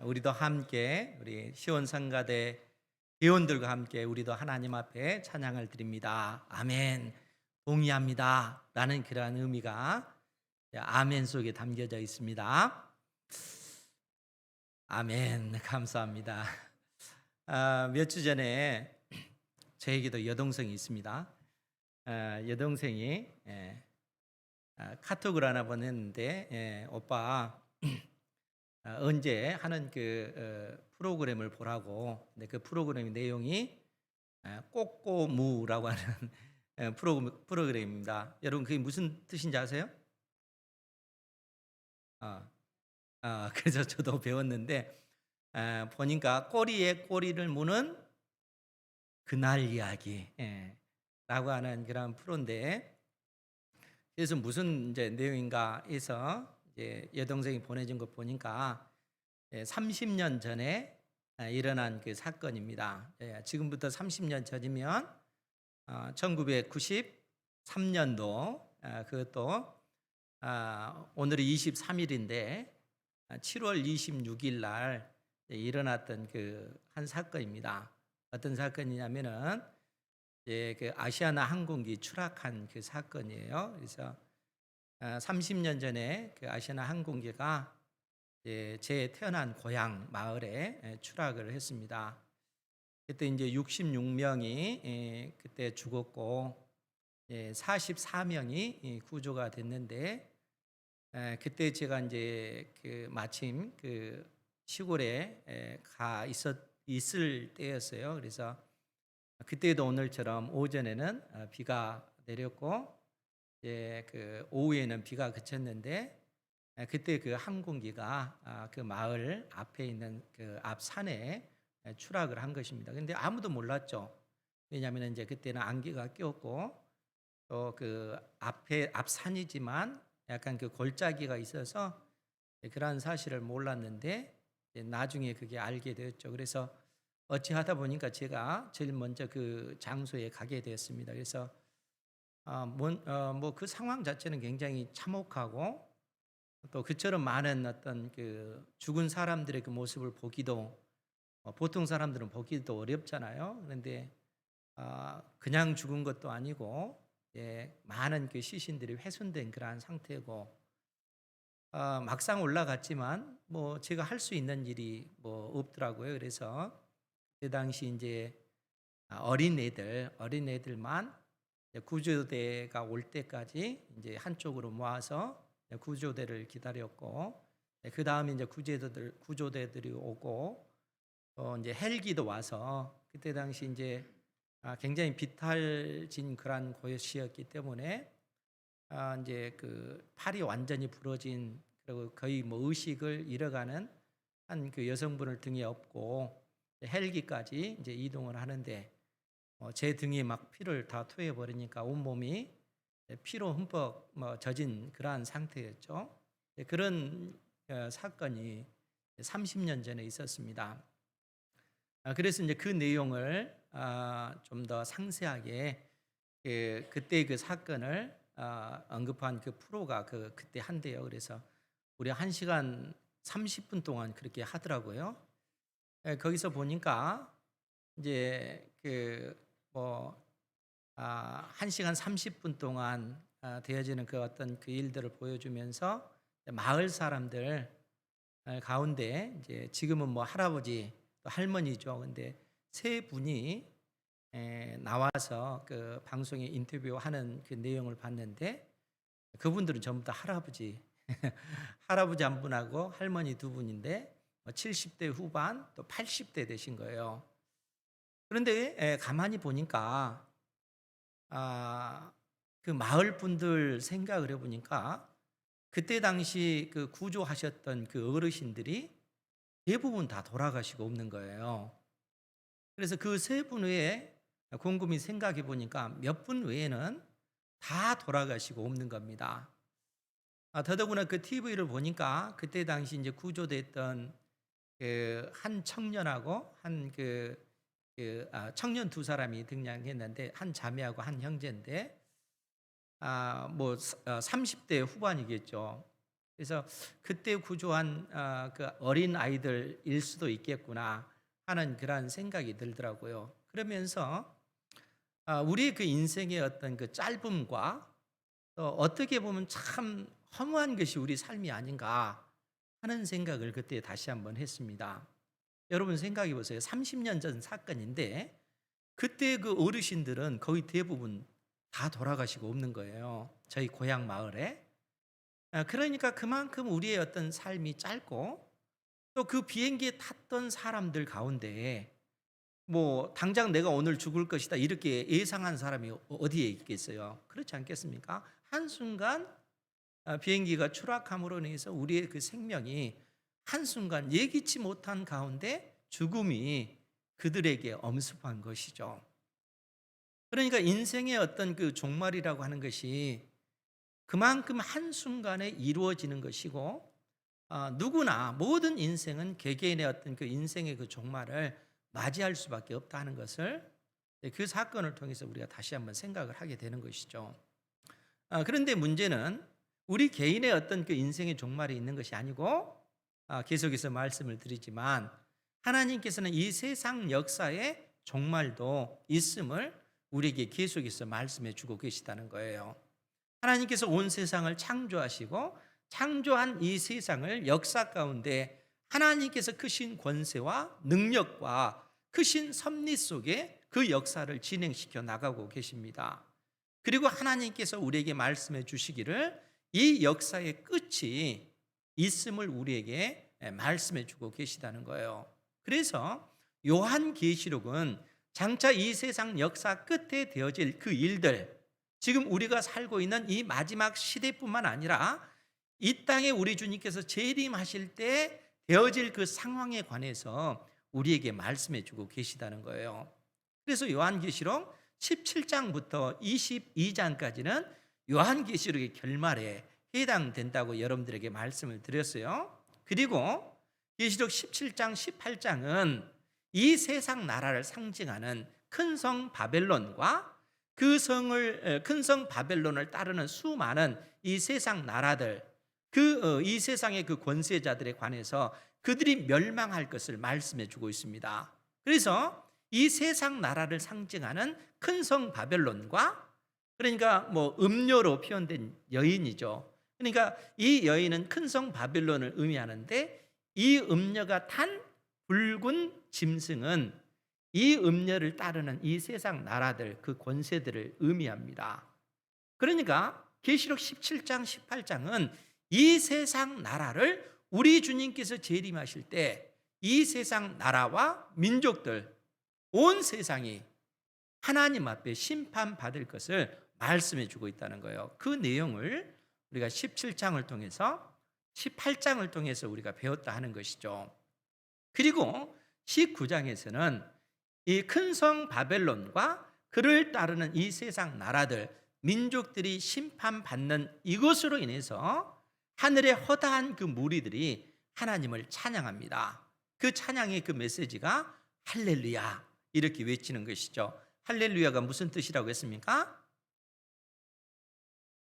우리도 함께 우리 시온상가대 회원들과 함께 우리도 하나님 앞에 찬양을 드립니다. 아멘. 동의합니다. 라는 그러한 의미가 아멘 속에 담겨져 있습니다. 아멘. 감사합니다. 몇 주 전에 저에게도 여동생이 있습니다. 여동생이 카톡을 하나 보냈는데 오빠 언제 하는 프로그램을 보라고. 근데 그 프로그램 내용이 꼬꼬무라고 하는 프로그램입니다. 여러분 그게 무슨 뜻인지 아세요? 어, 그래서 저도 배웠는데 보니까 꼬리에 꼬리를 무는 그날 이야기 라고 하는 그런 프로인데, 그래서 무슨 이제 내용인가 해서 이제 여동생이 보내준 거 보니까 30년 전에 일어난 그 사건입니다. 지금부터 30년 전이면 1993년도, 그것도 오늘이 23일인데 7월 26일 날 일어났던 그 한 사건입니다. 어떤 사건이냐면은 그 아시아나 항공기 추락한 그 사건이에요. 그래서 30년 전에 그 아시아나 항공기가 제 태어난 고향 마을에 추락을 했습니다. 그때 이제 66명이 그때 죽었고 44명이 구조가 됐는데, 그때 제가 이제 그 마침 그 시골에 있을 때였어요. 그래서 그때도 오늘처럼 오전에는 비가 내렸고 그 오후에는 비가 그쳤는데, 그때 그 항공기가 그 마을 앞에 있는 그 앞 산에 추락을 한 것입니다. 근데 아무도 몰랐죠. 왜냐하면 이제 그때는 안개가 꼈고 또 그 앞 산이지만 약간 그 골짜기가 있어서 그러한 사실을 몰랐는데 나중에 그게 알게 되었죠. 그래서 어찌하다 보니까 제가 제일 먼저 그 장소에 가게 되었습니다. 그래서 뭐 그 상황 자체는 굉장히 참혹하고 또 그처럼 많은 어떤 그 죽은 사람들의 그 모습을 보기도 보통 사람들은 보기도 어렵잖아요. 그런데 그냥 죽은 것도 아니고 많은 그 시신들이 훼손된 그러한 상태고, 막상 올라갔지만 뭐 제가 할 수 있는 일이 뭐 없더라고요. 그래서 그 당시 이제 어린애들만 구조대가 올 때까지 이제 한쪽으로 모아서 구조대를 기다렸고, 그 다음에 이제 구조대들이 오고 또 이제 헬기도 와서, 그때 당시 이제 굉장히 비탈진 그런 곳이었기 때문에 이제 그 팔이 완전히 부러진, 그리고 거의 뭐 의식을 잃어가는 한 그 여성분을 등에 업고 헬기까지 이제 이동을 하는데, 제 등에 막 피를 다 토해 버리니까 온 몸이 피로 흠뻑 뭐 젖은 그러한 상태였죠. 그런 사건이 30년 전에 있었습니다. 그래서 이제 그 내용을 좀 더 상세하게 그때 그 사건을 언급한 그 프로가 그때 한대요. 그래서 우리 1시간 30분 동안 그렇게 하더라고요. 거기서 보니까 이제 그뭐 1시간 30분 동안 되어지는 그 어떤 그 일들을 보여주면서 마을 사람들 가운데 이제 지금은 뭐 할아버지 또 할머니죠. 근데 세 분이 나와서 그 방송에 인터뷰하는 그 내용을 봤는데, 그분들은 전부 다 할아버지 할아버지 한 분하고 할머니 두 분인데 70대 후반 또 80대 되신 거예요. 그런데 가만히 보니까 아, 그 마을 분들 생각을 해보니까 그때 당시 그 구조하셨던 그 어르신들이 대부분 다 돌아가시고 없는 거예요. 그래서 그 세 분 외에 곰곰이 생각해 보니까 몇 분 외에는 다 돌아가시고 없는 겁니다. 더더구나 그 TV를 보니까 그때 당시 이제 구조됐던 그 한 청년하고 청년 두 사람이 등장했는데, 한 자매하고 한 형제인데 뭐 30대 후반이겠죠. 그래서 그때 구조한 그 어린 아이들일 수도 있겠구나 하는 그런 생각이 들더라고요. 그러면서 우리의 그 인생의 어떤 그 짧음과 또 어떻게 보면 참 허무한 것이 우리 삶이 아닌가 하는 생각을 그때 다시 한번 했습니다. 여러분 생각해 보세요. 30년 전 사건인데 그때 그 어르신들은 거의 대부분 다 돌아가시고 없는 거예요. 저희 고향 마을에. 그러니까 그만큼 우리의 어떤 삶이 짧고 또 그 비행기에 탔던 사람들 가운데 뭐 당장 내가 오늘 죽을 것이다 이렇게 예상한 사람이 어디에 있겠어요? 그렇지 않겠습니까? 한순간 비행기가 추락함으로 인해서 우리의 그 생명이 한순간 예기치 못한 가운데 죽음이 그들에게 엄습한 것이죠. 그러니까 인생의 어떤 그 종말이라고 하는 것이 그만큼 한순간에 이루어지는 것이고 누구나 모든 인생은 개개인의 어떤 그 인생의 그 종말을 맞이할 수밖에 없다 하는 것을 그 사건을 통해서 우리가 다시 한번 생각을 하게 되는 것이죠. 그런데 문제는 우리 개인의 어떤 그 인생의 종말이 있는 것이 아니고 계속해서 말씀을 드리지만 하나님께서는 이 세상 역사의 종말도 있음을 우리에게 계속해서 말씀해 주고 계시다는 거예요. 하나님께서 온 세상을 창조하시고 창조한 이 세상을 역사 가운데 하나님께서 크신 권세와 능력과 크신 섭리 속에 그 역사를 진행시켜 나가고 계십니다. 그리고 하나님께서 우리에게 말씀해 주시기를 이 역사의 끝이 있음을 우리에게 말씀해 주고 계시다는 거예요. 그래서 요한계시록은 장차 이 세상 역사 끝에 되어질 그 일들, 지금 우리가 살고 있는 이 마지막 시대뿐만 아니라 이 땅에 우리 주님께서 재림하실 때 되어질 그 상황에 관해서 우리에게 말씀해 주고 계시다는 거예요. 그래서 요한계시록 17장부터 22장까지는 요한계시록의 결말에 해당된다고 여러분들에게 말씀을 드렸어요. 그리고 계시록 17장, 18장은 이 세상 나라를 상징하는 큰 성 바벨론과 그 큰 성 바벨론을 따르는 수많은 이 세상 나라들, 이 세상의 그 권세자들에 관해서 그들이 멸망할 것을 말씀해 주고 있습니다. 그래서 이 세상 나라를 상징하는 큰 성 바벨론과, 그러니까 뭐 음료로 표현된 여인이죠. 그러니까 이 여인은 큰 성 바벨론을 의미하는데 이 음녀가 탄 붉은 짐승은 이 음녀를 따르는 이 세상 나라들, 그 권세들을 의미합니다. 그러니까 계시록 17장, 18장은 이 세상 나라를 우리 주님께서 재림하실 때 이 세상 나라와 민족들, 온 세상이 하나님 앞에 심판받을 것을 말씀해 주고 있다는 거예요. 그 내용을 우리가 17장을 통해서 18장을 통해서 우리가 배웠다 하는 것이죠. 그리고 19장에서는 이 큰 성 바벨론과 그를 따르는 이 세상 나라들, 민족들이 심판받는 이것으로 인해서 하늘의 허다한 그 무리들이 하나님을 찬양합니다. 그 찬양의 그 메시지가 할렐루야 이렇게 외치는 것이죠. 할렐루야가 무슨 뜻이라고 했습니까?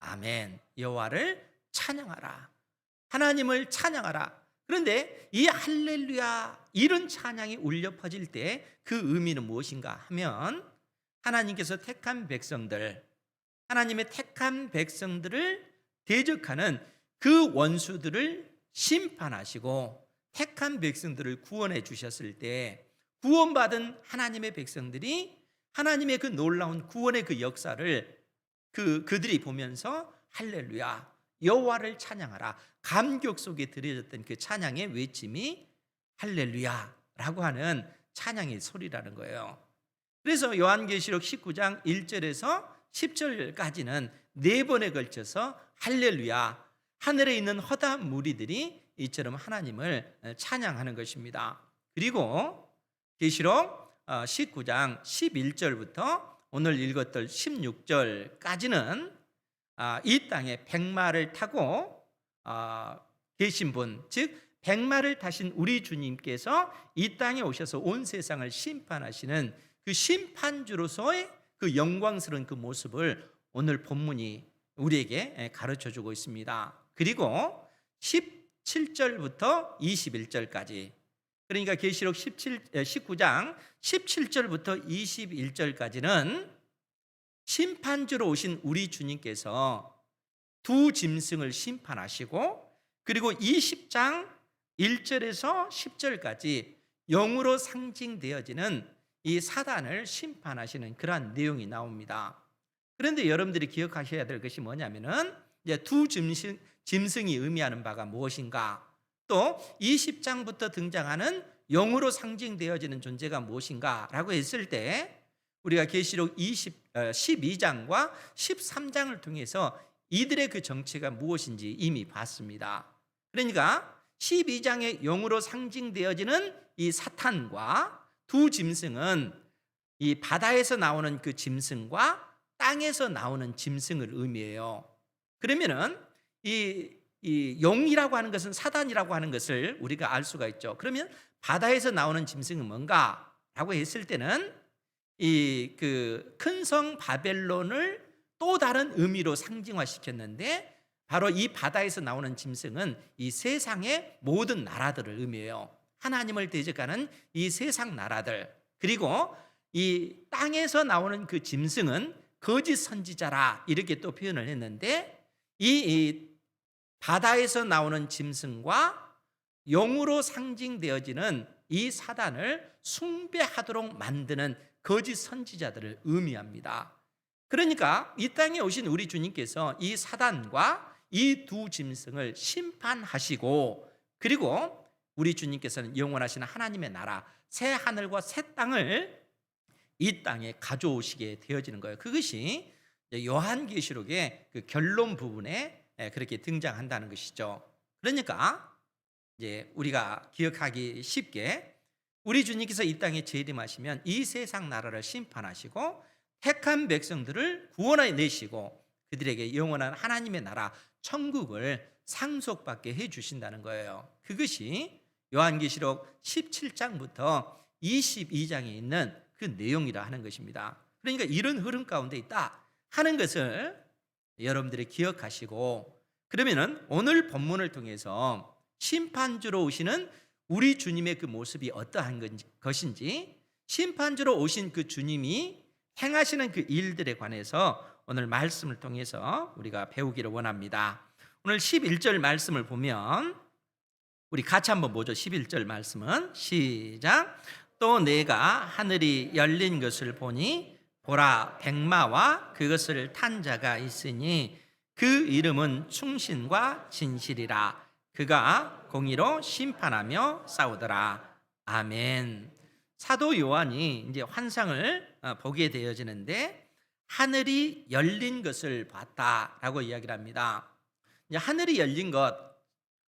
아멘. 여호와를 찬양하라. 하나님을 찬양하라. 그런데 이 할렐루야 이런 찬양이 울려 퍼질 때 그 의미는 무엇인가 하면 하나님께서 택한 백성들, 하나님의 택한 백성들을 대적하는 그 원수들을 심판하시고 택한 백성들을 구원해 주셨을 때 구원받은 하나님의 백성들이 하나님의 그 놀라운 구원의 그 역사를 그들이 보면서 할렐루야 여호와를 찬양하라, 감격 속에 드려졌던 그 찬양의 외침이 할렐루야라고 하는 찬양의 소리라는 거예요. 그래서 요한계시록 19장 1절에서 10절까지는 네 번에 걸쳐서 할렐루야, 하늘에 있는 허다한 무리들이 이처럼 하나님을 찬양하는 것입니다. 그리고 계시록 19장 11절부터 오늘 읽었던 16절까지는 이 땅에 백마를 타고 계신 분, 즉 백마를 타신 우리 주님께서 이 땅에 오셔서 온 세상을 심판하시는 그 심판주로서의 그 영광스러운 그 모습을 오늘 본문이 우리에게 가르쳐주고 있습니다. 그리고 17절부터 21절까지. 그러니까 계시록 19장 17절부터 21절까지는 심판주로 오신 우리 주님께서 두 짐승을 심판하시고, 그리고 20장 1절에서 10절까지 영으로 상징되어지는 이 사단을 심판하시는 그러한 내용이 나옵니다. 그런데 여러분들이 기억하셔야 될 것이 뭐냐면은 이제 두 짐승이 의미하는 바가 무엇인가, 또 20장부터 등장하는 영으로 상징되어지는 존재가 무엇인가라고 했을 때 우리가 계시록 12장과 13장을 통해서 이들의 그 정체가 무엇인지 이미 봤습니다. 그러니까 12장의 영으로 상징되어지는 이 사탄과 두 짐승은 이 바다에서 나오는 그 짐승과 땅에서 나오는 짐승을 의미해요. 그러면은 이 용이라고 하는 것은 사단이라고 하는 것을 우리가 알 수가 있죠. 그러면 바다에서 나오는 짐승은 뭔가라고 했을 때는 이 그 큰 성 바벨론을 또 다른 의미로 상징화시켰는데, 바로 이 바다에서 나오는 짐승은 이 세상의 모든 나라들을 의미해요. 하나님을 대적하는 이 세상 나라들. 그리고 이 땅에서 나오는 그 짐승은 거짓 선지자라 이렇게 또 표현을 했는데, 이 바다에서 나오는 짐승과 용으로 상징되어지는 이 사단을 숭배하도록 만드는 거짓 선지자들을 의미합니다. 그러니까 이 땅에 오신 우리 주님께서 이 사단과 이 두 짐승을 심판하시고, 그리고 우리 주님께서는 영원하신 하나님의 나라 새 하늘과 새 땅을 이 땅에 가져오시게 되어지는 거예요. 그것이 요한계시록의 그 결론 부분에 그렇게 등장한다는 것이죠. 그러니까 이제 우리가 기억하기 쉽게 우리 주님께서 이 땅에 재림하시면 이 세상 나라를 심판하시고 택한 백성들을 구원해 내시고 그들에게 영원한 하나님의 나라 천국을 상속받게 해 주신다는 거예요. 그것이 요한계시록 17장부터 22장에 있는 그 내용이라 하는 것입니다. 그러니까 이런 흐름 가운데 있다 하는 것을 여러분들이 기억하시고, 그러면은 오늘 본문을 통해서 심판주로 오시는 우리 주님의 그 모습이 어떠한 것인지, 심판주로 오신 그 주님이 행하시는 그 일들에 관해서 오늘 말씀을 통해서 우리가 배우기를 원합니다. 오늘 11절 말씀을 보면 우리 같이 한번 보죠. 11절 말씀은 시작. 또 내가 하늘이 열린 것을 보니 보라 백마와 그것을 탄 자가 있으니 그 이름은 충신과 진실이라. 그가 공의로 심판하며 싸우더라. 아멘. 사도 요한이 이제 환상을 보게 되어지는데 하늘이 열린 것을 봤다라고 이야기를 합니다. 이제 하늘이 열린 것,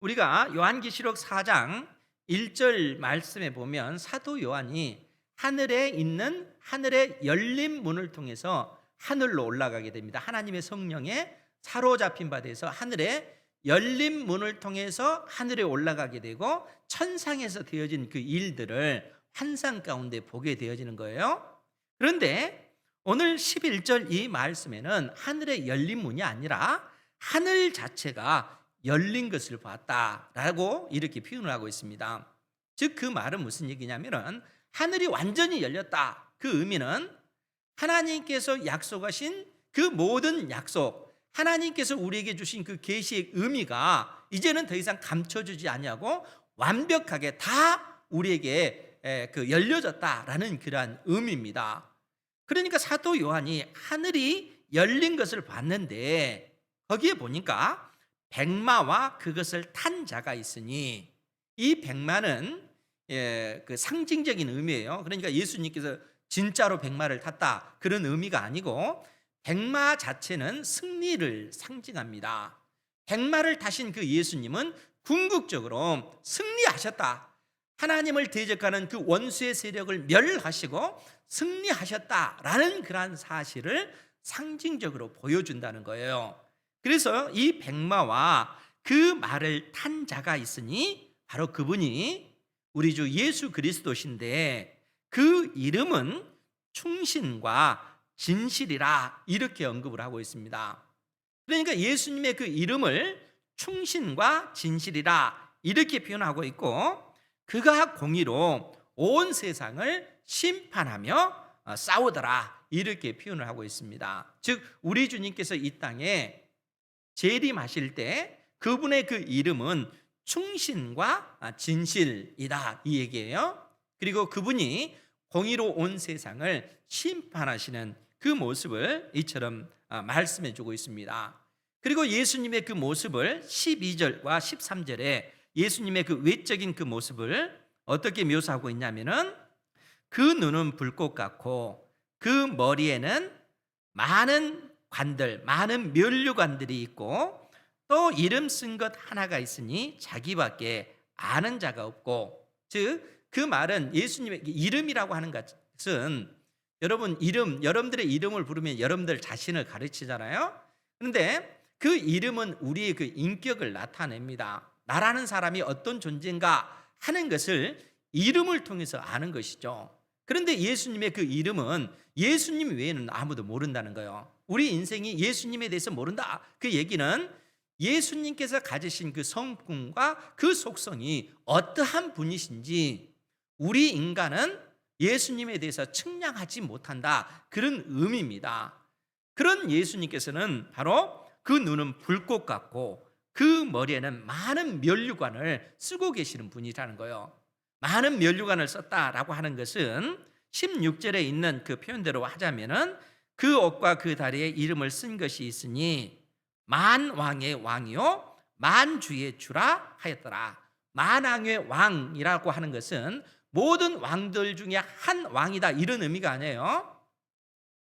우리가 요한계시록 4장 1절 말씀에 보면 사도 요한이 하늘에 있는 하늘의 열린 문을 통해서 하늘로 올라가게 됩니다. 하나님의 성령에 사로잡힌 바 돼서 하늘에 열린 문을 통해서 하늘에 올라가게 되고 천상에서 되어진 그 일들을 환상 가운데 보게 되어지는 거예요. 그런데 오늘 11절 이 말씀에는 하늘의 열린 문이 아니라 하늘 자체가 열린 것을 봤다라고 이렇게 표현을 하고 있습니다. 즉 그 말은 무슨 얘기냐면은 하늘이 완전히 열렸다. 그 의미는 하나님께서 약속하신 그 모든 약속, 하나님께서 우리에게 주신 그 계시의 의미가 이제는 더 이상 감춰주지 아니하고 완벽하게 다 우리에게 그 열려졌다라는 그러한 의미입니다. 그러니까 사도 요한이 하늘이 열린 것을 봤는데 거기에 보니까 백마와 그것을 탄 자가 있으니, 이 백마는 그 상징적인 의미예요. 그러니까 예수님께서 진짜로 백마를 탔다 그런 의미가 아니고 백마 자체는 승리를 상징합니다. 백마를 타신 그 예수님은 궁극적으로 승리하셨다. 하나님을 대적하는 그 원수의 세력을 멸하시고 승리하셨다라는 그러한 사실을 상징적으로 보여준다는 거예요. 그래서 이 백마와 그 말을 탄 자가 있으니 바로 그분이 우리 주 예수 그리스도신데 그 이름은 충신과 진실이라 이렇게 언급을 하고 있습니다. 그러니까 예수님의 그 이름을 충신과 진실이라 이렇게 표현하고 있고, 그가 공의로 온 세상을 심판하며 싸우더라 이렇게 표현을 하고 있습니다. 즉 우리 주님께서 이 땅에 재림하실 때 그분의 그 이름은 충신과 진실이다 이 얘기예요. 그리고 그분이 공의로 온 세상을 심판하시는 그 모습을 이처럼 말씀해 주고 있습니다. 그리고 예수님의 그 모습을 12절과 13절에 예수님의 그 외적인 그 모습을 어떻게 묘사하고 있냐면은, 그 눈은 불꽃 같고 그 머리에는 많은 관들, 많은 면류관들이 있고, 또 이름 쓴 것 하나가 있으니 자기밖에 아는 자가 없고. 즉 그 말은 예수님의 이름이라고 하는 것은, 여러분 이름, 여러분들의 이름을 부르면 여러분들 자신을 가르치잖아요. 그런데 그 이름은 우리의 그 인격을 나타냅니다. 나라는 사람이 어떤 존재인가 하는 것을 이름을 통해서 아는 것이죠. 그런데 예수님의 그 이름은 예수님 외에는 아무도 모른다는 거예요. 우리 인생이 예수님에 대해서 모른다, 그 얘기는 예수님께서 가지신 그 성품과 그 속성이 어떠한 분이신지 우리 인간은 예수님에 대해서 측량하지 못한다, 그런 의미입니다. 그런 예수님께서는 바로 그 눈은 불꽃 같고 그 머리에는 많은 면류관을 쓰고 계시는 분이라는 거예요. 많은 면류관을 썼다라고 하는 것은 16절에 있는 그 표현대로 하자면은, 그 옷과 그 다리에 이름을 쓴 것이 있으니 만왕의 왕이요 만주의 주라 하였더라. 만왕의 왕이라고 하는 것은 모든 왕들 중에 한 왕이다 이런 의미가 아니에요.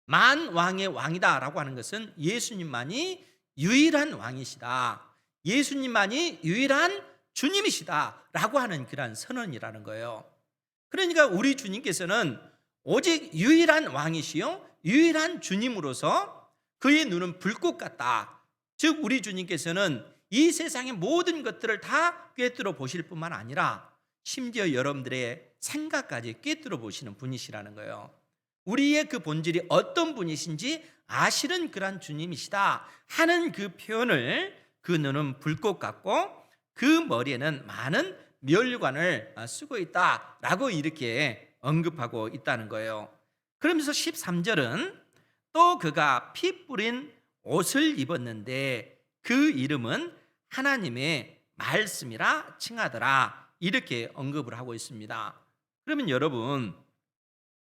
만왕의 왕이다라고 하는 것은 예수님만이 유일한 왕이시다, 예수님만이 유일한 주님이시다라고 하는 그러한 선언이라는 거예요. 그러니까 우리 주님께서는 오직 유일한 왕이시요 유일한 주님으로서 그의 눈은 불꽃 같다. 즉 우리 주님께서는 이 세상의 모든 것들을 다 꿰뚫어 보실 뿐만 아니라 심지어 여러분들의 생각까지 꿰뚫어 보시는 분이시라는 거예요. 우리의 그 본질이 어떤 분이신지 아시는 그러한 주님이시다 하는 그 표현을, 그 눈은 불꽃 같고 그 머리에는 많은 면류관을 쓰고 있다라고 이렇게 언급하고 있다는 거예요. 그러면서 13절은 또 그가 피 뿌린 옷을 입었는데 그 이름은 하나님의 말씀이라 칭하더라 이렇게 언급을 하고 있습니다. 그러면 여러분,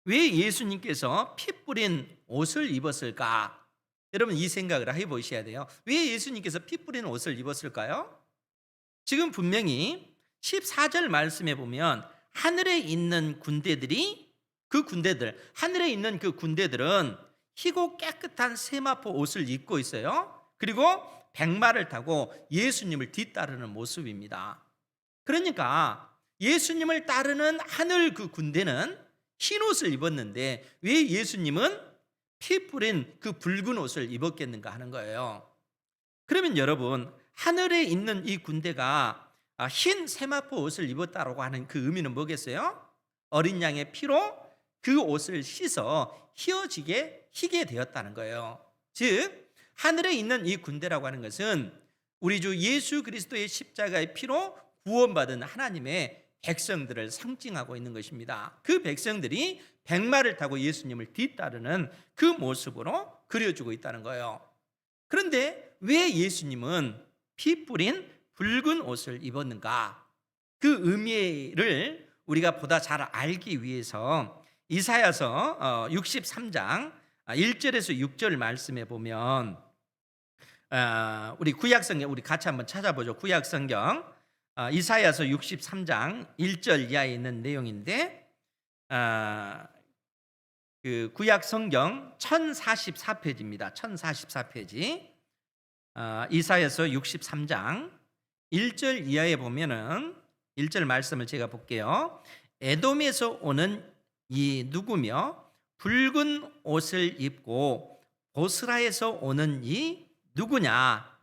왜 예수님께서 피 뿌린 옷을 입었을까? 여러분 이 생각을 해보셔야 돼요. 왜 예수님께서 피 뿌린 옷을 입었을까요? 지금 분명히 14절 말씀에 보면 하늘에 있는 군대들이, 하늘에 있는 그 군대들은 희고 깨끗한 세마포 옷을 입고 있어요. 그리고 백마를 타고 예수님을 뒤따르는 모습입니다. 그러니까 예수님을 따르는 하늘 그 군대는 흰 옷을 입었는데 왜 예수님은 피 뿌린 그 붉은 옷을 입었겠는가 하는 거예요. 그러면 여러분, 하늘에 있는 이 군대가 흰 세마포 옷을 입었다라고 하는 그 의미는 뭐겠어요? 어린 양의 피로 그 옷을 씻어 희게 되었다는 거예요. 즉 하늘에 있는 이 군대라고 하는 것은 우리 주 예수 그리스도의 십자가의 피로 구원받은 하나님의 백성들을 상징하고 있는 것입니다. 그 백성들이 백마를 타고 예수님을 뒤따르는 그 모습으로 그려주고 있다는 거예요. 그런데 왜 예수님은 피 뿌린 붉은 옷을 입었는가? 그 의미를 우리가 보다 잘 알기 위해서 이사야서 63장 1절에서 6절 말씀에 보면, 우리 구약성경 우리 같이 한번 찾아보죠. 구약성경 이사야서 63장 1절 이하에 있는 내용인데, 그 구약성경 1044페이지입니다. 1044페이지. 이사야서 63장 1절 이하에 보면은 1절 말씀을 제가 볼게요. 에돔에서 오는 이 누구며 붉은 옷을 입고 보스라에서 오는 이 누구냐?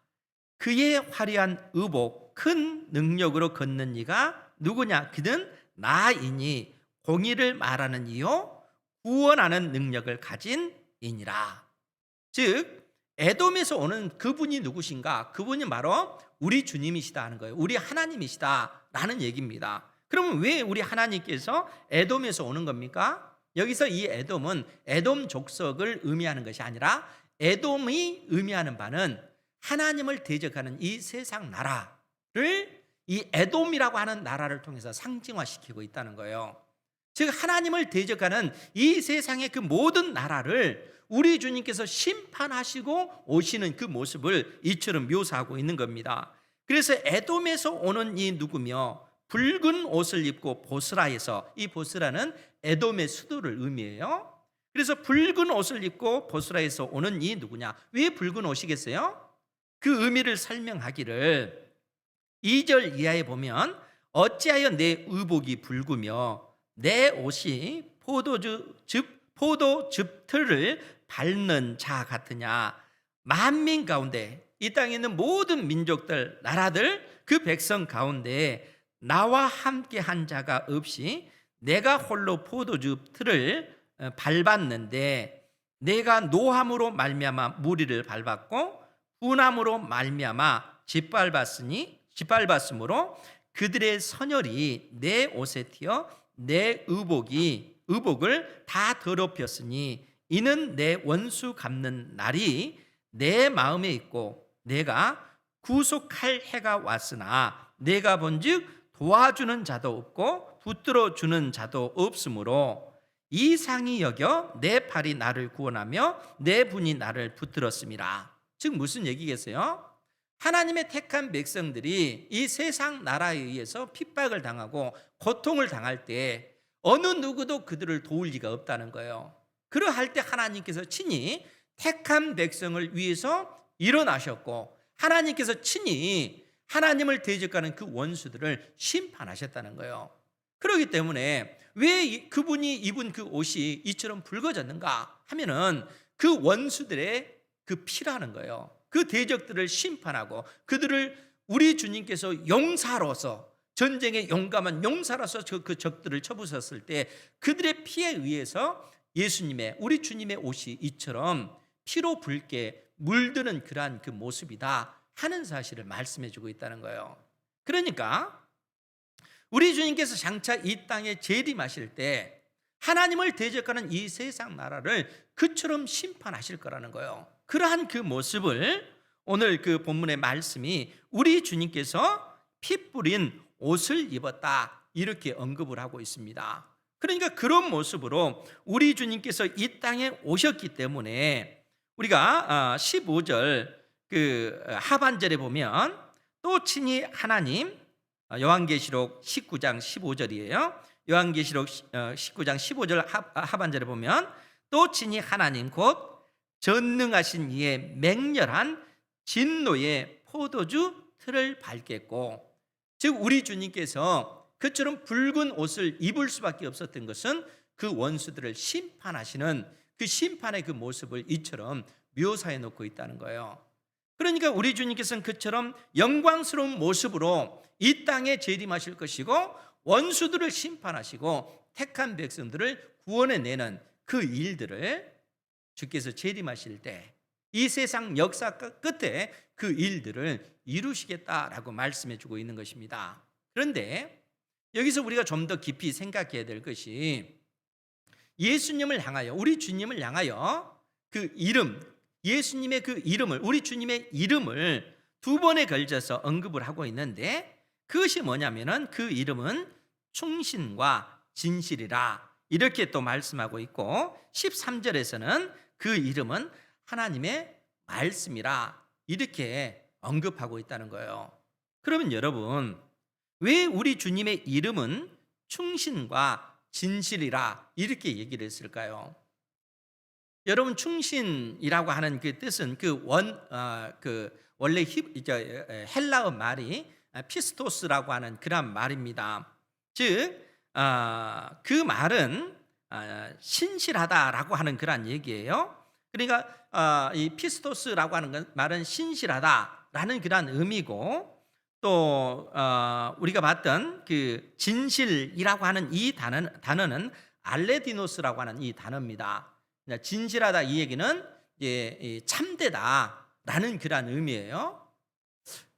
그의 화려한 의복 큰 능력으로 걷는 이가 누구냐? 그는 나이니 공의를 말하는 이요 구원하는 능력을 가진 이니라. 즉 에돔에서 오는 그분이 누구신가? 그분이 바로 우리 주님이시다 하는 거예요. 우리 하나님이시다라는 얘기입니다. 그러면 왜 우리 하나님께서 에돔에서 오는 겁니까? 여기서 이 에돔은 에돔 족속을 의미하는 것이 아니라 에돔이 의미하는 바는 하나님을 대적하는 이 세상 나라를 이 에돔이라고 하는 나라를 통해서 상징화시키고 있다는 거예요. 즉 하나님을 대적하는 이 세상의 그 모든 나라를 우리 주님께서 심판하시고 오시는 그 모습을 이처럼 묘사하고 있는 겁니다. 그래서 에돔에서 오는 이 누구며 붉은 옷을 입고 보스라에서, 이 보스라는 에돔의 수도를 의미해요. 그래서 붉은 옷을 입고 보스라에서 오는 이 누구냐? 왜 붉은 옷이겠어요? 그 의미를 설명하기를 2절 이하에 보면 어찌하여 내 의복이 붉으며 내 옷이 포도즙 틀을 밟는 자 같으냐. 만민 가운데, 이 땅에 있는 모든 민족들, 나라들, 그 백성 가운데 나와 함께 한 자가 없이 내가 홀로 포도즙 틀을 밟았는데, 내가 노함으로 말미암아 무리를 밟았고 분함으로 말미암아 짓밟았으므로 그들의 선열이 내 옷에 튀어 내 의복을 다 더럽혔으니 이는 내 원수 갚는 날이 내 마음에 있고 내가 구속할 해가 왔으나 내가 본즉 도와주는 자도 없고 붙들어 주는 자도 없으므로 이상히 여겨 내 팔이 나를 구원하며 내 분이 나를 붙들었음이라. 즉 무슨 얘기겠어요? 하나님의 택한 백성들이 이 세상 나라에 의해서 핍박을 당하고 고통을 당할 때 어느 누구도 그들을 도울 리가 없다는 거예요. 그러할 때 하나님께서 친히 택한 백성을 위해서 일어나셨고 하나님께서 친히 하나님을 대적하는 그 원수들을 심판하셨다는 거예요. 그렇기 때문에 왜 그분이 입은 그 옷이 이처럼 붉어졌는가 하면은 그 원수들의 그 피라는 거예요. 그 대적들을 심판하고 그들을 우리 주님께서 용사로서, 전쟁의 용감한 용사로서 그 적들을 쳐부셨을 때 그들의 피에 의해서 예수님의, 우리 주님의 옷이 이처럼 피로 붉게 물드는 그러한 그 모습이다 하는 사실을 말씀해 주고 있다는 거예요. 그러니까 우리 주님께서 장차 이 땅에 재림하실 때 하나님을 대적하는 이 세상 나라를 그처럼 심판하실 거라는 거예요. 그러한 그 모습을 오늘 그 본문의 말씀이 우리 주님께서 피 뿌린 옷을 입었다 이렇게 언급을 하고 있습니다. 그러니까 그런 모습으로 우리 주님께서 이 땅에 오셨기 때문에 우리가 15절 그 하반절에 보면 또 친히 하나님, 요한계시록 19장 15절이에요. 요한계시록 19장 15절 하반절에 보면 또 친히 하나님 곧 전능하신 이의 맹렬한 진노의 포도주 틀을 밟겠고, 즉 우리 주님께서 그처럼 붉은 옷을 입을 수밖에 없었던 것은 그 원수들을 심판하시는 그 심판의 그 모습을 이처럼 묘사해 놓고 있다는 거예요. 그러니까 우리 주님께서는 그처럼 영광스러운 모습으로 이 땅에 재림하실 것이고 원수들을 심판하시고 택한 백성들을 구원해내는 그 일들을 주께서 재림하실 때 이 세상 역사 끝에 그 일들을 이루시겠다라고 말씀해 주고 있는 것입니다. 그런데 여기서 우리가 좀 더 깊이 생각해야 될 것이 예수님을 향하여, 우리 주님을 향하여 그 이름, 예수님의 그 이름을, 우리 주님의 이름을 두 번에 걸쳐서 언급을 하고 있는데 그것이 뭐냐면은 그 이름은 충신과 진실이라 이렇게 또 말씀하고 있고 13절에서는 그 이름은 하나님의 말씀이라 이렇게 언급하고 있다는 거예요. 그러면 여러분, 왜 우리 주님의 이름은 충신과 진실이라 이렇게 얘기를 했을까요? 여러분, 충신이라고 하는 그 뜻은 원래 헬라어 말이 피스토스라고 하는 그런 말입니다. 즉, 그 말은 신실하다라고 하는 그런 얘기예요. 그러니까 이 피스토스라고 하는 말은 신실하다라는 그런 의미고, 또 우리가 봤던 그 진실이라고 하는 이 단어는 알레디노스라고 하는 이 단어입니다. 진실하다 이 얘기는 이 참되다라는 그러한 의미예요.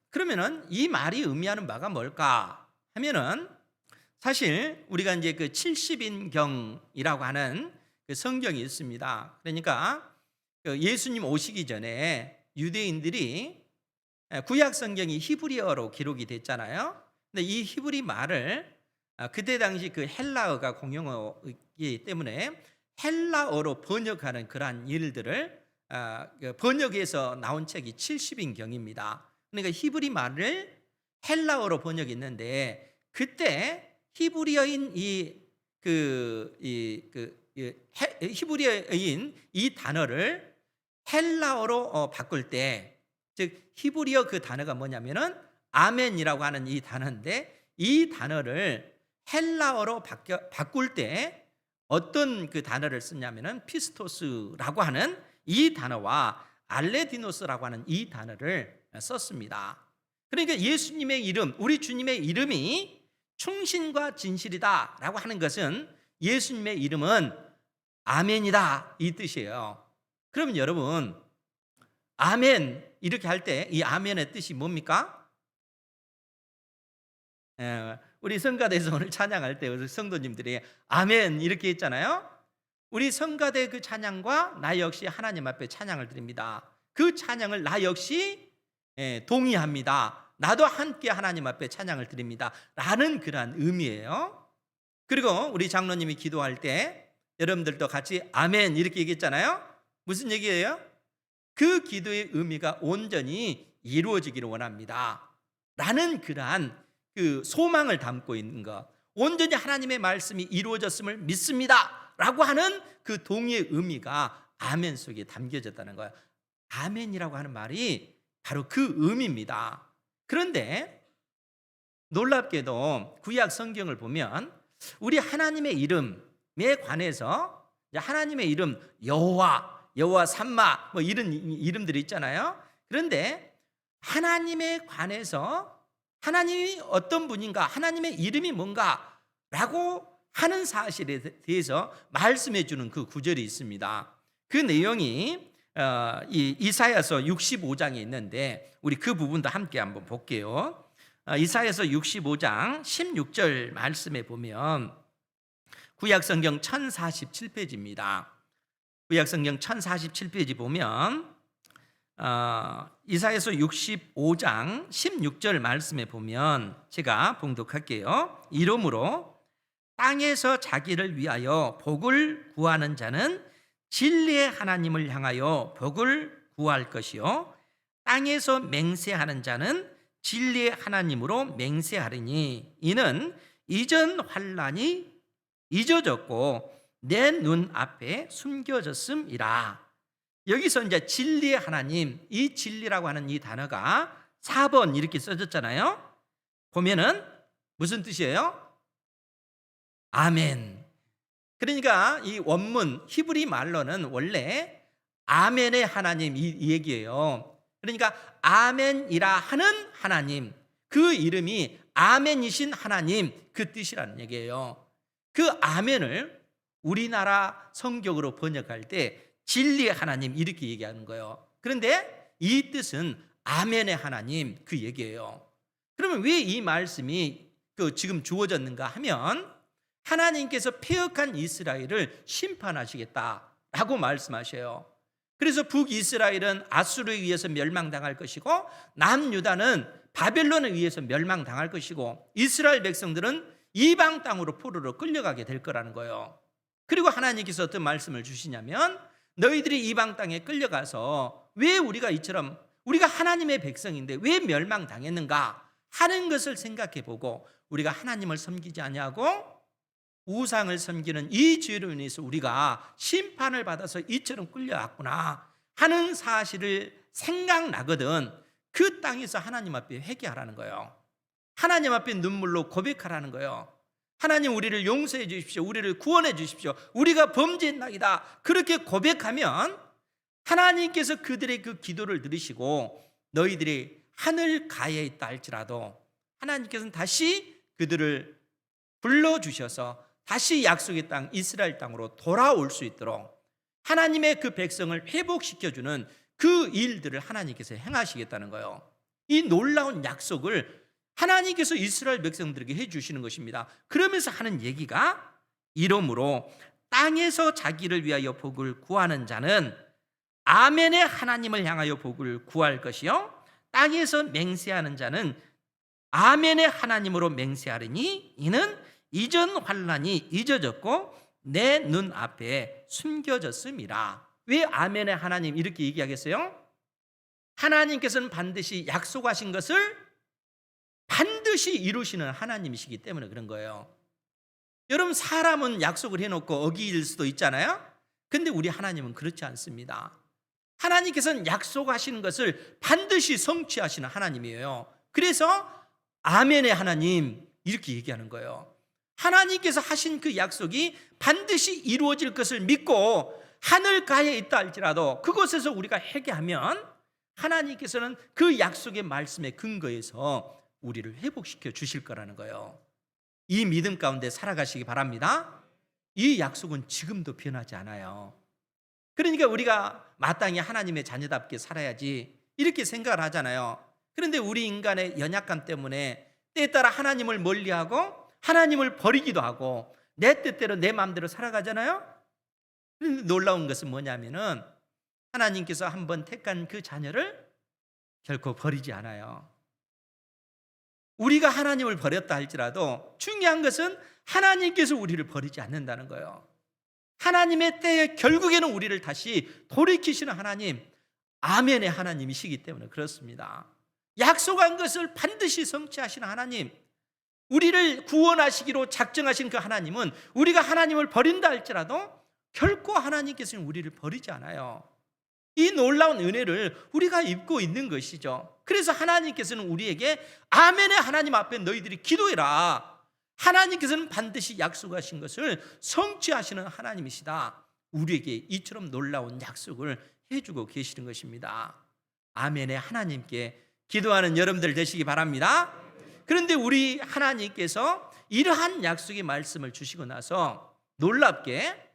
그러면은 이 말이 의미하는 바가 뭘까 하면은, 사실 우리가 이제 그 70인경이라고 하는 그 성경이 있습니다. 그러니까 그 예수님 오시기 전에 유대인들이 구약 성경이 히브리어로 기록이 됐잖아요. 근데 이 히브리 말을 그때 당시 그 헬라어가 공용어이기 때문에 헬라어로 번역하는 그러한 일들을 그 번역해서 나온 책이 70인경입니다. 그러니까 히브리 말을 헬라어로 번역했는데, 그때 히브리어인 히브리어인 이 단어를 헬라어로 바꿀 때, 즉 히브리어 그 단어가 뭐냐면은 아멘이라고 하는 이 단어인데, 이 단어를 헬라어로 바꿀 때 어떤 그 단어를 쓰냐면은 피스토스라고 하는 이 단어와 알레디노스라고 하는 이 단어를 썼습니다. 그러니까 예수님의 이름, 우리 주님의 이름이 충신과 진실이다라고 하는 것은, 예수님의 이름은 아멘이다 이 뜻이에요. 그러면 여러분, 아멘 이렇게 할 때 이 아멘의 뜻이 뭡니까? 우리 성가대에서 오늘 찬양할 때 성도님들이 아멘 이렇게 했잖아요. 우리 성가대 그 찬양과 나 역시 하나님 앞에 찬양을 드립니다. 그 찬양을 나 역시 동의합니다. 나도 함께 하나님 앞에 찬양을 드립니다 라는 그러한 의미예요. 그리고 우리 장로님이 기도할 때 여러분들도 같이 아멘 이렇게 얘기했잖아요. 무슨 얘기예요? 그 기도의 의미가 온전히 이루어지기를 원합니다 라는 그러한 그 소망을 담고 있는 것, 온전히 하나님의 말씀이 이루어졌음을 믿습니다 라고 하는 그 동의의 의미가 아멘 속에 담겨졌다는 거예요. 아멘이라고 하는 말이 바로 그 의미입니다. 그런데 놀랍게도 구약 성경을 보면 우리 하나님의 이름에 관해서, 하나님의 이름 여호와 삼마 뭐 이런 이름들이 있잖아요. 그런데 하나님에 관해서 하나님이 어떤 분인가, 하나님의 이름이 뭔가라고 하는 사실에 대해서 말씀해 주는 그 구절이 있습니다. 그 내용이 이 이사야서 65장에 있는데, 우리 그 부분도 함께 한번 볼게요. 이사야서 65장 16절 말씀에 보면, 구약성경 1047페이지입니다. 구약성경 1047페이지 보면 이사야서 65장 16절 말씀에 보면, 제가 봉독할게요. 이러므로 땅에서 자기를 위하여 복을 구하는 자는 진리의 하나님을 향하여 복을 구할 것이요, 땅에서 맹세하는 자는 진리의 하나님으로 맹세하리니 이는 이전 환난이 잊어졌고 내 눈앞에 숨겨졌음이라. 여기서 이제 진리의 하나님, 이 진리라고 하는 이 단어가 4번 이렇게 써졌잖아요. 보면은 무슨 뜻이에요? 아멘. 그러니까 이 원문 히브리 말로는 원래 아멘의 하나님 이 얘기예요. 그러니까 아멘이라 하는 하나님, 그 이름이 아멘이신 하나님, 그 뜻이라는 얘기예요. 그 아멘을 우리나라 성경으로 번역할 때 진리의 하나님 이렇게 얘기하는 거예요. 그런데 이 뜻은 아멘의 하나님 그 얘기예요. 그러면 왜 이 말씀이 지금 주어졌는가 하면, 하나님께서 패역한 이스라엘을 심판하시겠다라고 말씀하셔요. 그래서 북이스라엘은 아수르에 의해서 멸망당할 것이고, 남유다는 바벨론에 의해서 멸망당할 것이고, 이스라엘 백성들은 이방 땅으로 포로로 끌려가게 될 거라는 거예요. 그리고 하나님께서 어떤 말씀을 주시냐면, 너희들이 이방 땅에 끌려가서 왜 우리가 이처럼, 우리가 하나님의 백성인데 왜 멸망당했는가 하는 것을 생각해보고, 우리가 하나님을 섬기지 아니하고 우상을 섬기는 이 죄로 인해서 우리가 심판을 받아서 이처럼 끌려왔구나 하는 사실을 생각나거든. 그 땅에서 하나님 앞에 회개하라는 거예요. 하나님 앞에 눈물로 고백하라는 거예요. 하나님, 우리를 용서해 주십시오. 우리를 구원해 주십시오. 우리가 범죄했나이다. 그렇게 고백하면 하나님께서 그들의 그 기도를 들으시고, 너희들이 하늘 가에 있다 할지라도 하나님께서는 다시 그들을 불러주셔서 다시 약속의 땅 이스라엘 땅으로 돌아올 수 있도록, 하나님의 그 백성을 회복시켜주는 그 일들을 하나님께서 행하시겠다는 거예요. 이 놀라운 약속을 하나님께서 이스라엘 백성들에게 해주시는 것입니다. 그러면서 하는 얘기가, 이러므로 땅에서 자기를 위하여 복을 구하는 자는 아멘의 하나님을 향하여 복을 구할 것이요, 땅에서 맹세하는 자는 아멘의 하나님으로 맹세하리니 이는 이전 환난이 잊어졌고 내 눈앞에 숨겨졌음이라. 왜 아멘의 하나님 이렇게 얘기하겠어요? 하나님께서는 반드시 약속하신 것을 반드시 이루시는 하나님이시기 때문에 그런 거예요. 여러분, 사람은 약속을 해놓고 어길 수도 있잖아요. 근데 우리 하나님은 그렇지 않습니다. 하나님께서는 약속하시는 것을 반드시 성취하시는 하나님이에요. 그래서 아멘의 하나님 이렇게 얘기하는 거예요. 하나님께서 하신 그 약속이 반드시 이루어질 것을 믿고 하늘가에 있다 할지라도 그곳에서 우리가 회개하면 하나님께서는 그 약속의 말씀에 근거해서 우리를 회복시켜 주실 거라는 거예요. 이 믿음 가운데 살아가시기 바랍니다. 이 약속은 지금도 변하지 않아요. 그러니까 우리가 마땅히 하나님의 자녀답게 살아야지 이렇게 생각을 하잖아요. 그런데 우리 인간의 연약함 때문에 때에 따라 하나님을 멀리하고 하나님을 버리기도 하고 내 뜻대로 내 마음대로 살아가잖아요. 그런데 놀라운 것은 뭐냐면은 하나님께서 한번 택한 그 자녀를 결코 버리지 않아요. 우리가 하나님을 버렸다 할지라도 중요한 것은 하나님께서 우리를 버리지 않는다는 거예요. 하나님의 때에 결국에는 우리를 다시 돌이키시는 하나님, 아멘의 하나님이시기 때문에 그렇습니다. 약속한 것을 반드시 성취하시는 하나님, 우리를 구원하시기로 작정하신 그 하나님은 우리가 하나님을 버린다 할지라도 결코 하나님께서는 우리를 버리지 않아요. 이 놀라운 은혜를 우리가 입고 있는 것이죠. 그래서 하나님께서는 우리에게 아멘의 하나님 앞에 너희들이 기도해라. 하나님께서는 반드시 약속하신 것을 성취하시는 하나님이시다. 우리에게 이처럼 놀라운 약속을 해주고 계시는 것입니다. 아멘의 하나님께 기도하는 여러분들 되시기 바랍니다. 그런데 우리 하나님께서 이러한 약속의 말씀을 주시고 나서 놀랍게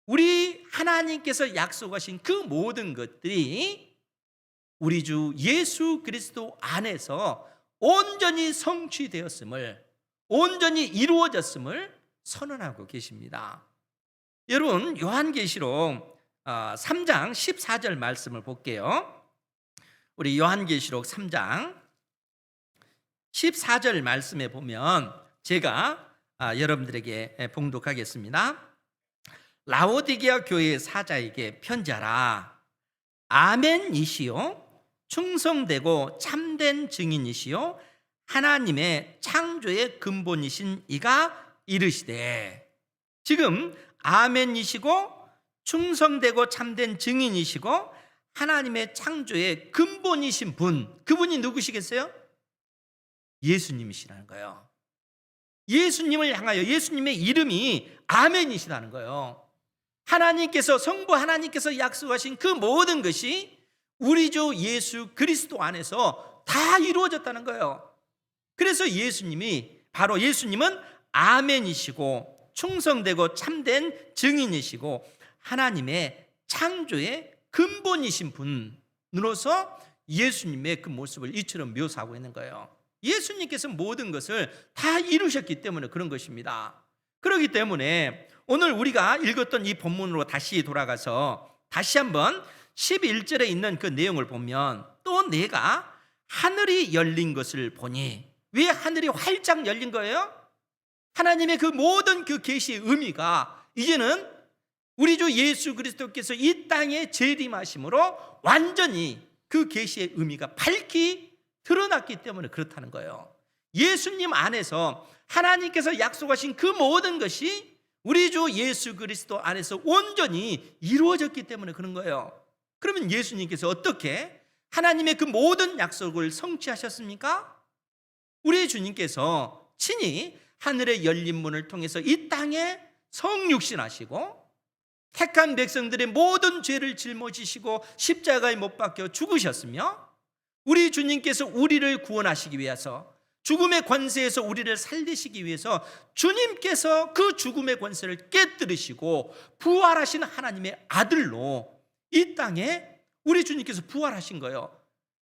우리 하나님께서 약속하신 그 모든 것들이 우리 주 예수 그리스도 안에서 온전히 성취되었음을, 온전히 이루어졌음을 선언하고 계십니다. 여러분, 요한계시록 3장 14절 말씀을 볼게요. 우리 요한계시록 3장 14절 말씀에 보면 제가 여러분들에게 봉독하겠습니다. 라오디게아 교회의 사자에게 편지하라. 아멘이시요 충성되고 참된 증인이시요 하나님의 창조의 근본이신 이가 이르시되. 지금 아멘이시고 충성되고 참된 증인이시고 하나님의 창조의 근본이신 분, 그분이 누구시겠어요? 예수님이시라는 거예요. 예수님을 향하여 예수님의 이름이 아멘이시라는 거예요. 하나님께서, 성부 하나님께서 약속하신 그 모든 것이 우리 주 예수 그리스도 안에서 다 이루어졌다는 거예요. 그래서 바로 예수님은 아멘이시고 충성되고 참된 증인이시고 하나님의 창조의 근본이신 분으로서 예수님의 그 모습을 이처럼 묘사하고 있는 거예요. 예수님께서 모든 것을 다 이루셨기 때문에 그런 것입니다. 그렇기 때문에 오늘 우리가 읽었던 이 본문으로 다시 돌아가서 다시 한번 11절에 있는 그 내용을 보면, 또 내가 하늘이 열린 것을 보니. 왜 하늘이 활짝 열린 거예요? 하나님의 그 모든 그 계시의 의미가 이제는 우리 주 예수 그리스도께서 이 땅에 재림하심으로 완전히 그 계시의 의미가 밝히 드러났기 때문에 그렇다는 거예요. 예수님 안에서 하나님께서 약속하신 그 모든 것이 우리 주 예수 그리스도 안에서 온전히 이루어졌기 때문에 그런 거예요. 그러면 예수님께서 어떻게 하나님의 그 모든 약속을 성취하셨습니까? 우리 주님께서 친히 하늘의 열린 문을 통해서 이 땅에 성육신하시고 택한 백성들의 모든 죄를 짊어지시고 십자가에 못 박혀 죽으셨으며, 우리 주님께서 우리를 구원하시기 위해서 죽음의 권세에서 우리를 살리시기 위해서 주님께서 그 죽음의 권세를 깨뜨리시고 부활하신 하나님의 아들로 이 땅에 우리 주님께서 부활하신 거예요.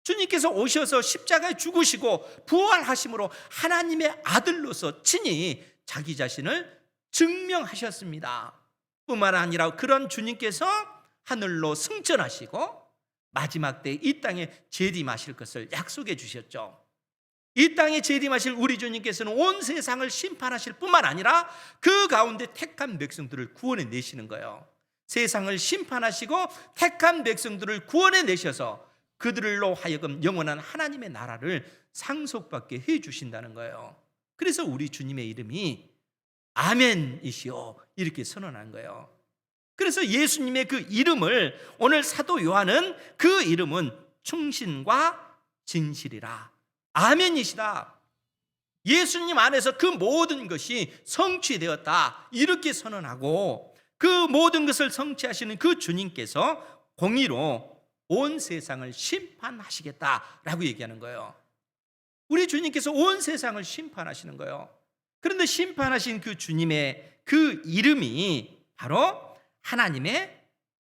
주님께서 오셔서 십자가에 죽으시고 부활하심으로 하나님의 아들로서 친히 자기 자신을 증명하셨습니다. 뿐만 아니라 그런 주님께서 하늘로 승천하시고 마지막 때 이 땅에 재림하실 것을 약속해 주셨죠. 이 땅에 재림하실 우리 주님께서는 온 세상을 심판하실 뿐만 아니라 그 가운데 택한 백성들을 구원해 내시는 거예요. 세상을 심판하시고 택한 백성들을 구원해 내셔서 그들로 하여금 영원한 하나님의 나라를 상속받게 해 주신다는 거예요. 그래서 우리 주님의 이름이 아멘이시오 이렇게 선언한 거예요. 그래서 예수님의 그 이름을 오늘 사도 요한은 그 이름은 충신과 진실이라, 아멘이시다, 예수님 안에서 그 모든 것이 성취되었다 이렇게 선언하고, 그 모든 것을 성취하시는 그 주님께서 공의로 온 세상을 심판하시겠다라고 얘기하는 거예요. 우리 주님께서 온 세상을 심판하시는 거예요. 그런데 심판하신 그 주님의 그 이름이 바로 하나님의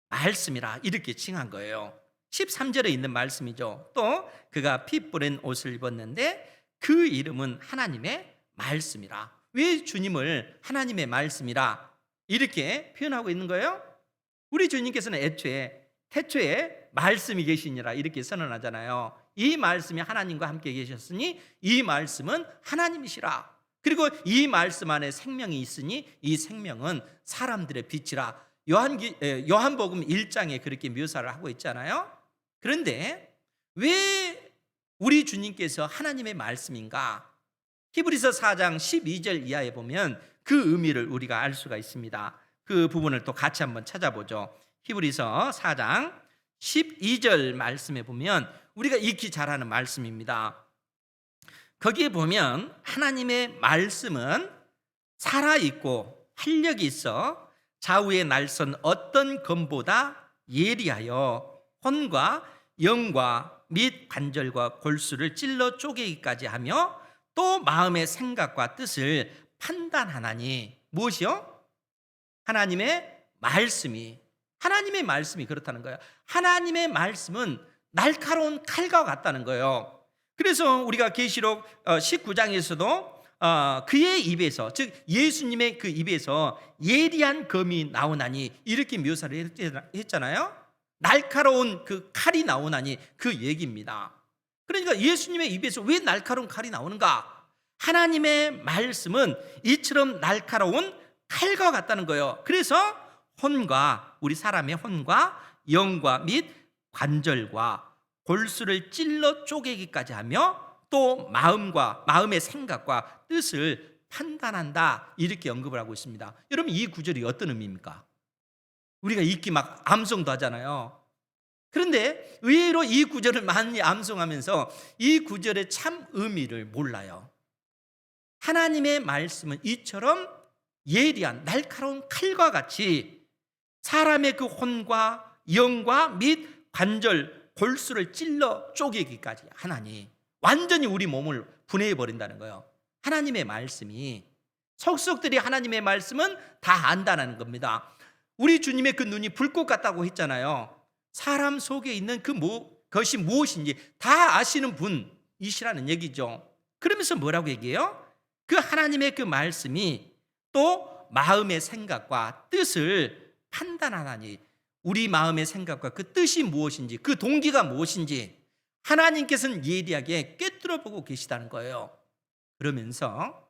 말씀이라 이렇게 칭한 거예요. 13절에 있는 말씀이죠. 또 그가 피 뿌린 옷을 입었는데 그 이름은 하나님의 말씀이라. 왜 주님을 하나님의 말씀이라 이렇게 표현하고 있는 거예요? 우리 주님께서는 태초에 말씀이 계시니라 이렇게 선언하잖아요. 이 말씀이 하나님과 함께 계셨으니 이 말씀은 하나님이시라. 그리고 이 말씀 안에 생명이 있으니 이 생명은 사람들의 빛이라. 요한복음 1장에 그렇게 묘사를 하고 있잖아요. 그런데 왜 우리 주님께서 하나님의 말씀인가? 히브리서 4장 12절 이하에 보면 그 의미를 우리가 알 수가 있습니다. 그 부분을 또 같이 한번 찾아보죠. 히브리서 4장 12절 말씀에 보면 우리가 익히 잘 아는 말씀입니다. 거기에 보면 하나님의 말씀은 살아있고 활력이 있어 좌우에 날선 어떤 검보다 예리하여 혼과 영과 및 관절과 골수를 찔러 쪼개기까지 하며 또 마음의 생각과 뜻을 판단하나니. 무엇이요? 하나님의 말씀이 그렇다는 거예요. 하나님의 말씀은 날카로운 칼과 같다는 거예요. 그래서 우리가 계시록 19장에서도 그의 입에서, 즉 예수님의 그 입에서 예리한 검이 나오나니 이렇게 묘사를 했잖아요. 날카로운 그 칼이 나오나니 그 얘기입니다. 그러니까 예수님의 입에서 왜 날카로운 칼이 나오는가? 하나님의 말씀은 이처럼 날카로운 칼과 같다는 거예요. 그래서 혼과, 우리 사람의 혼과 영과 및 관절과 골수를 찔러 쪼개기까지 하며 또 마음의 생각과 뜻을 판단한다 이렇게 언급을 하고 있습니다. 여러분, 이 구절이 어떤 의미입니까? 우리가 읽기 막 암송도 하잖아요. 그런데 의외로 이 구절을 많이 암송하면서 이 구절의 참 의미를 몰라요. 하나님의 말씀은 이처럼 예리한 날카로운 칼과 같이 사람의 그 혼과 영과 및 관절, 골수를 찔러 쪼개기까지 하나니, 완전히 우리 몸을 분해해 버린다는 거예요. 하나님의 말씀이, 속속들이 하나님의 말씀은 다 안다는 겁니다. 우리 주님의 그 눈이 불꽃 같다고 했잖아요. 사람 속에 있는 그것이 무엇인지 다 아시는 분이시라는 얘기죠. 그러면서 뭐라고 얘기해요? 그 하나님의 그 말씀이 또 마음의 생각과 뜻을 판단하나니, 우리 마음의 생각과 그 뜻이 무엇인지, 그 동기가 무엇인지 하나님께서는 예리하게 꿰뚫어 보고 계시다는 거예요. 그러면서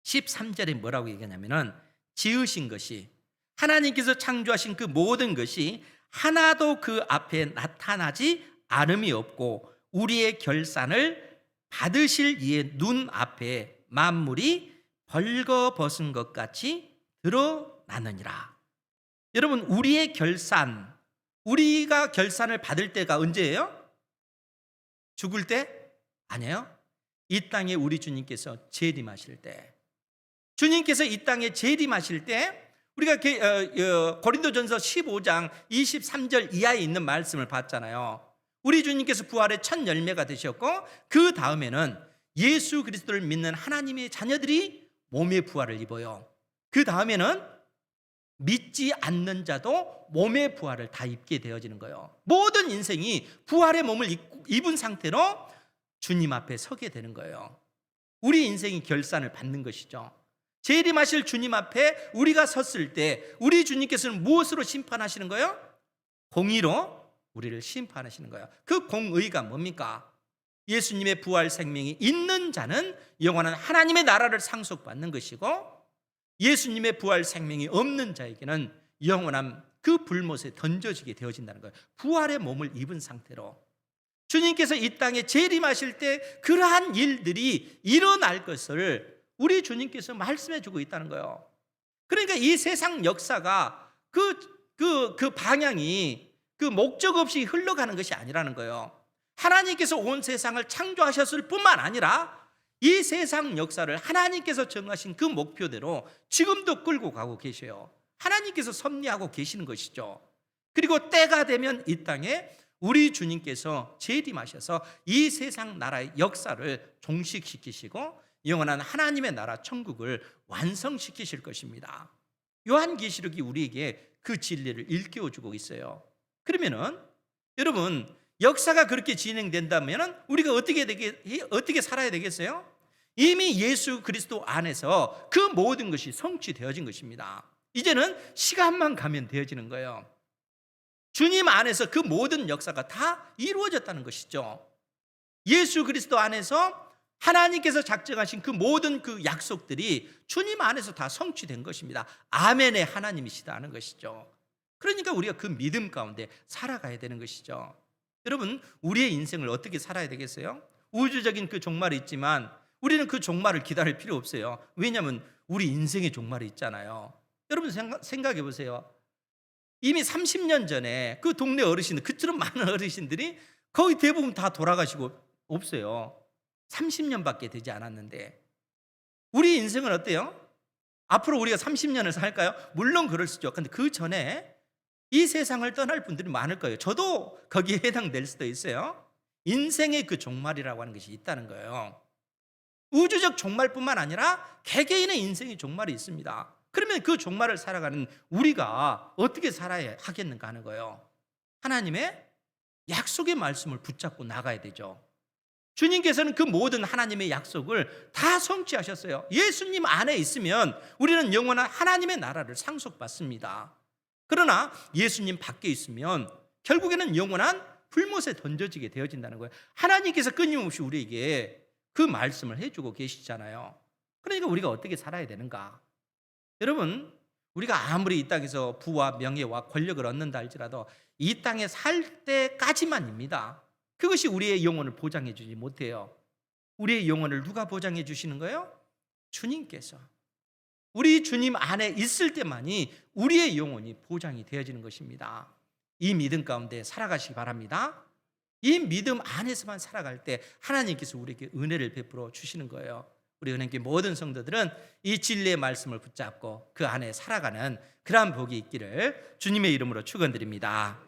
13절에 뭐라고 얘기하냐면은, 지으신 것이, 하나님께서 창조하신 그 모든 것이 하나도 그 앞에 나타나지 않음이 없고 우리의 결산을 받으실 이의 눈 앞에 만물이 벌거벗은 것 같이 드러나느니라. 여러분, 우리의 결산, 우리가 결산을 받을 때가 언제예요? 죽을 때? 아니에요. 이 땅에 우리 주님께서 재림하실 때, 주님께서 이 땅에 재림하실 때, 우리가 고린도전서 15장 23절 이하에 있는 말씀을 봤잖아요. 우리 주님께서 부활의 첫 열매가 되셨고 그 다음에는 예수 그리스도를 믿는 하나님의 자녀들이 몸의 부활을 입어요. 그 다음에는 믿지 않는 자도 몸의 부활을 다 입게 되어지는 거예요. 모든 인생이 부활의 몸을 입은 상태로 주님 앞에 서게 되는 거예요. 우리 인생이 결산을 받는 것이죠. 재림하실 주님 앞에 우리가 섰을 때 우리 주님께서는 무엇으로 심판하시는 거예요? 공의로 우리를 심판하시는 거예요. 그 공의가 뭡니까? 예수님의 부활 생명이 있는 자는 영원한 하나님의 나라를 상속받는 것이고, 예수님의 부활 생명이 없는 자에게는 영원한 그 불못에 던져지게 되어진다는 거예요. 부활의 몸을 입은 상태로 주님께서 이 땅에 재림하실 때 그러한 일들이 일어날 것을 우리 주님께서 말씀해 주고 있다는 거예요. 그러니까 이 세상 역사가 그 방향이 그 목적 없이 흘러가는 것이 아니라는 거예요. 하나님께서 온 세상을 창조하셨을 뿐만 아니라 이 세상 역사를 하나님께서 정하신 그 목표대로 지금도 끌고 가고 계셔요. 하나님께서 섭리하고 계시는 것이죠. 그리고 때가 되면 이 땅에 우리 주님께서 재림하셔서 이 세상 나라의 역사를 종식시키시고 영원한 하나님의 나라 천국을 완성시키실 것입니다. 요한계시록이 우리에게 그 진리를 일깨워주고 있어요. 그러면은 여러분, 역사가 그렇게 진행된다면 우리가 어떻게 살아야 되겠어요? 이미 예수 그리스도 안에서 그 모든 것이 성취되어진 것입니다. 이제는 시간만 가면 되어지는 거예요. 주님 안에서 그 모든 역사가 다 이루어졌다는 것이죠. 예수 그리스도 안에서 하나님께서 작정하신 그 모든 그 약속들이 주님 안에서 다 성취된 것입니다. 아멘의 하나님이시다는 것이죠. 그러니까 우리가 그 믿음 가운데 살아가야 되는 것이죠. 여러분, 우리의 인생을 어떻게 살아야 되겠어요? 우주적인 그 종말이 있지만 우리는 그 종말을 기다릴 필요 없어요. 왜냐하면 우리 인생의 종말이 있잖아요. 여러분 생각해 보세요. 이미 30년 전에 그 동네 어르신들, 그처럼 많은 어르신들이 거의 대부분 다 돌아가시고 없어요. 30년밖에 되지 않았는데 우리 인생은 어때요? 앞으로 우리가 30년을 살까요? 물론 그럴 수 있죠. 그런데 그 전에 이 세상을 떠날 분들이 많을 거예요. 저도 거기에 해당될 수도 있어요. 인생의 그 종말이라고 하는 것이 있다는 거예요. 우주적 종말뿐만 아니라 개개인의 인생의 종말이 있습니다. 그러면 그 종말을 살아가는 우리가 어떻게 살아야 하겠는가 하는 거예요. 하나님의 약속의 말씀을 붙잡고 나가야 되죠. 주님께서는 그 모든 하나님의 약속을 다 성취하셨어요. 예수님 안에 있으면 우리는 영원한 하나님의 나라를 상속받습니다. 그러나 예수님 밖에 있으면 결국에는 영원한 불못에 던져지게 되어진다는 거예요. 하나님께서 끊임없이 우리에게 그 말씀을 해주고 계시잖아요. 그러니까 우리가 어떻게 살아야 되는가? 여러분, 우리가 아무리 이 땅에서 부와 명예와 권력을 얻는다 할지라도 이 땅에 살 때까지만입니다. 그것이 우리의 영혼을 보장해 주지 못해요. 우리의 영혼을 누가 보장해 주시는 거예요? 주님께서. 우리 주님 안에 있을 때만이 우리의 영혼이 보장이 되어지는 것입니다. 이 믿음 가운데 살아가시기 바랍니다. 이 믿음 안에서만 살아갈 때 하나님께서 우리에게 은혜를 베풀어 주시는 거예요. 우리 은행교회 모든 성도들은 이 진리의 말씀을 붙잡고 그 안에 살아가는 그러한 복이 있기를 주님의 이름으로 축원드립니다.